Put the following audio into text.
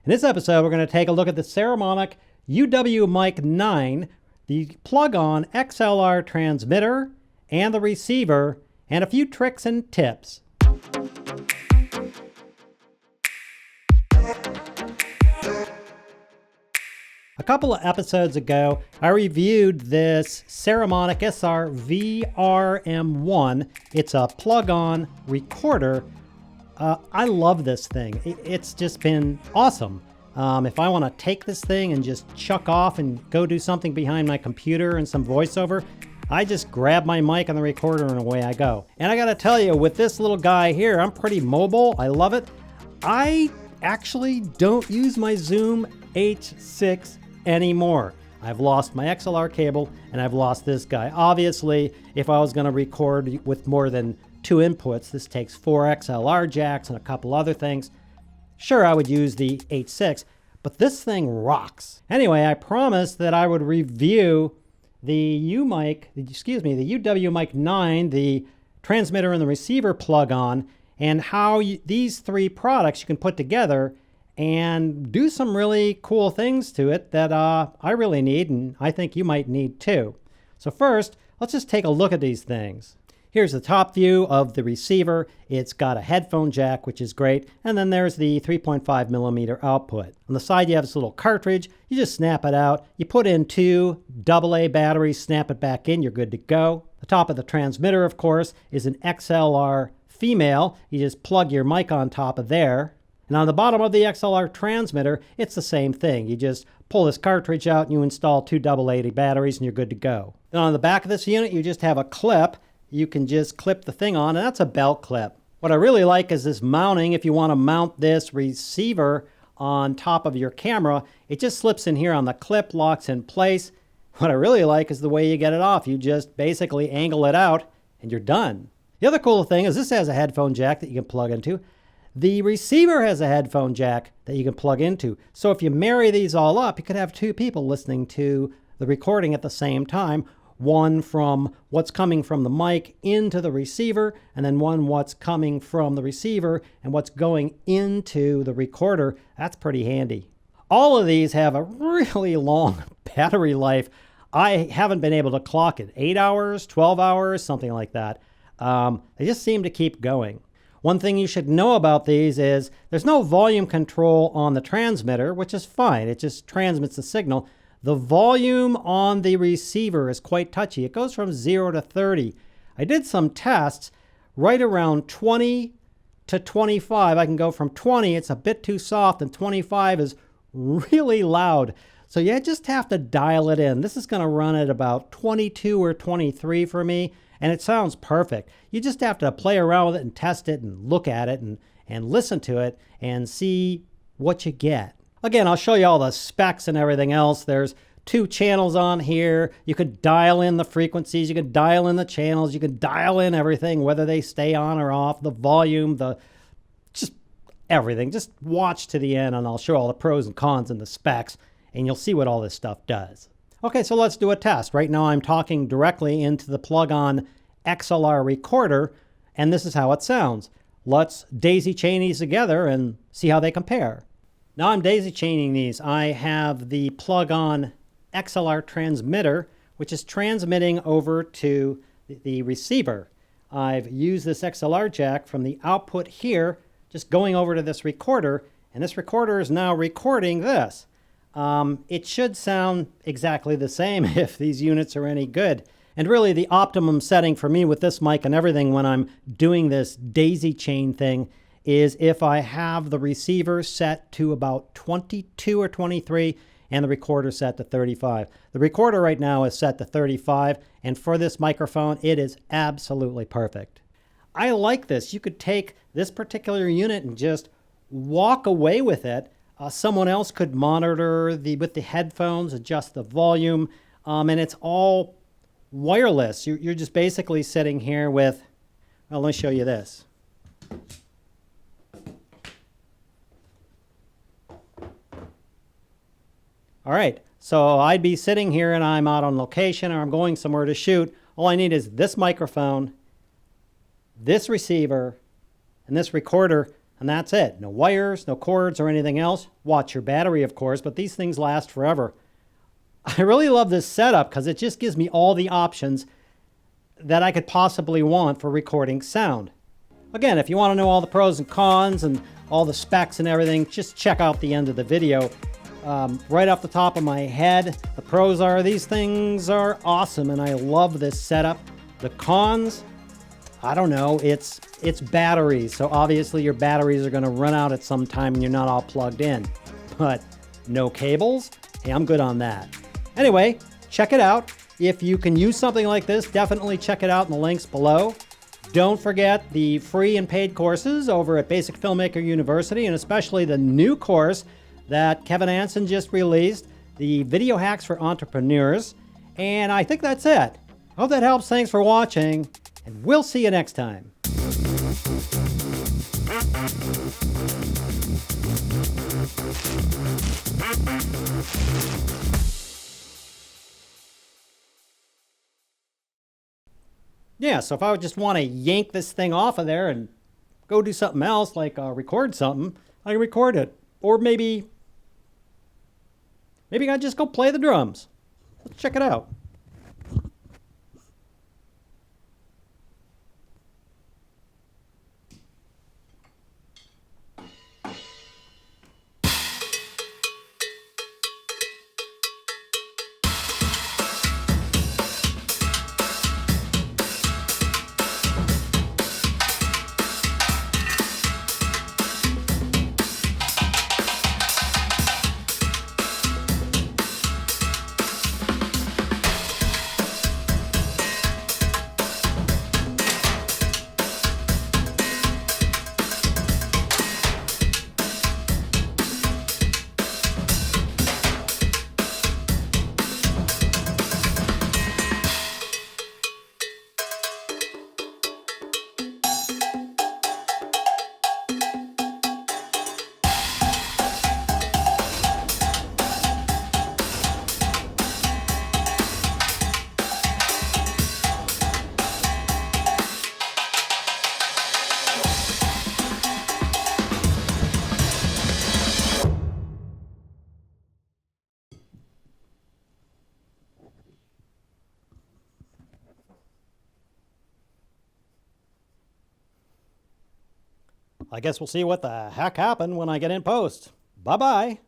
In this episode, we're going to take a look at the Saramonic UwMic9, the plug-on XLR transmitter, and the receiver, and a few tricks and tips. A couple of episodes ago, I reviewed this Saramonic XLR VRM1. It's a plug-on recorder. I love this thing. It's just been awesome. If I want to take this thing and just chuck off and go do something behind my computer and some voiceover, I just grab my mic and the recorder and away I go. And I gotta tell you, with this little guy here, I'm pretty mobile. I love it. I actually don't use my Zoom H6 anymore. I've lost my XLR cable and I've lost this guy. Obviously, if I was gonna record with more than 2 inputs, this takes 4 XLR jacks and a couple other things. Sure, I would use the H6, but this thing rocks. Anyway, I promised that I would review the UwMic9, the transmitter and the receiver plug-on, and how these 3 products you can put together and do some really cool things to it that I really need, and I think you might need too. So first, let's just take a look at these things. Here's the top view of the receiver. It's got a headphone jack, which is great. And then there's the 3.5 millimeter output. On the side, you have this little cartridge. You just snap it out. You put in 2 AA batteries, snap it back in, you're good to go. The top of the transmitter, of course, is an XLR female. You just plug your mic on top of there. And on the bottom of the XLR transmitter, it's the same thing. You just pull this cartridge out and you install 2 AA batteries and you're good to go. Then on the back of this unit, you just have a clip. You can just clip the thing on, and that's a belt clip. What I really like is this mounting. If you want to mount this receiver on top of your camera, it just slips in here on the clip, locks in place. What I really like is the way you get it off. You just basically angle it out and you're done. The other cool thing is this has a headphone jack that you can plug into. The receiver has a headphone jack that you can plug into. So if you marry these all up, you could have 2 people listening to the recording at the same time. One from what's coming from the mic into the receiver, and then one what's coming from the receiver and what's going into the recorder. That's pretty handy. All of these have a really long battery life. I haven't been able to clock it. 8 hours, 12 hours, something like that. They just seem to keep going. One thing you should know about these is there's no volume control on the transmitter, which is fine. It just transmits the signal. The volume on the receiver is quite touchy. It goes from 0 to 30. I did some tests right around 20 to 25. I can go from 20, it's a bit too soft, and 25 is really loud. So you just have to dial it in. This is going to run at about 22 or 23 for me, and it sounds perfect. You just have to play around with it and test it and look at it and listen to it and see what you get. Again, I'll show you all the specs and everything else. There's 2 channels on here. You could dial in the frequencies. You could dial in the channels. You could dial in everything, whether they stay on or off, the volume, just everything. Just watch to the end and I'll show all the pros and cons and the specs, and you'll see what all this stuff does. Okay, so let's do a test. Right now I'm talking directly into the plug-on XLR recorder, and this is how it sounds. Let's daisy chain these together and see how they compare. Now I'm daisy chaining these. I have the plug-on XLR transmitter, which is transmitting over to the receiver. I've used this XLR jack from the output here, just going over to this recorder, and this recorder is now recording this. It should sound exactly the same if these units are any good. And really the optimum setting for me with this mic and everything when I'm doing this daisy chain thing is if I have the receiver set to about 22 or 23 and the recorder set to 35. The recorder right now is set to 35, and for this microphone, it is absolutely perfect. I like this. You could take this particular unit and just walk away with it. Someone else could monitor with the headphones, adjust the volume, and it's all wireless. You're just basically sitting here with, well, let me show you this. All right, so I'd be sitting here and I'm out on location or I'm going somewhere to shoot. All I need is this microphone, this receiver, and this recorder, and that's it. No wires, no cords or anything else. Watch your battery, of course, but these things last forever. I really love this setup because it just gives me all the options that I could possibly want for recording sound. Again, if you want to know all the pros and cons and all the specs and everything, just check out the end of the video. Right off the top of my head, the pros are these things are awesome and I love this setup. The cons, I don't know, it's batteries. So obviously your batteries are going to run out at some time and you're not all plugged in. But no cables? Hey, I'm good on that. Anyway, check it out. If you can use something like this, definitely check it out in the links below. Don't forget the free and paid courses over at Basic Filmmaker University, and especially the new course that Kevin Anson just released, the Video Hacks for Entrepreneurs. And I think that's it. Hope that helps. Thanks for watching, and we'll see you next time. Yeah, so if I would just want to yank this thing off of there and go do something else, like record something, I can record it. Or maybe I just go play the drums. Let's check it out. I guess we'll see what the heck happened when I get in post. Bye-bye.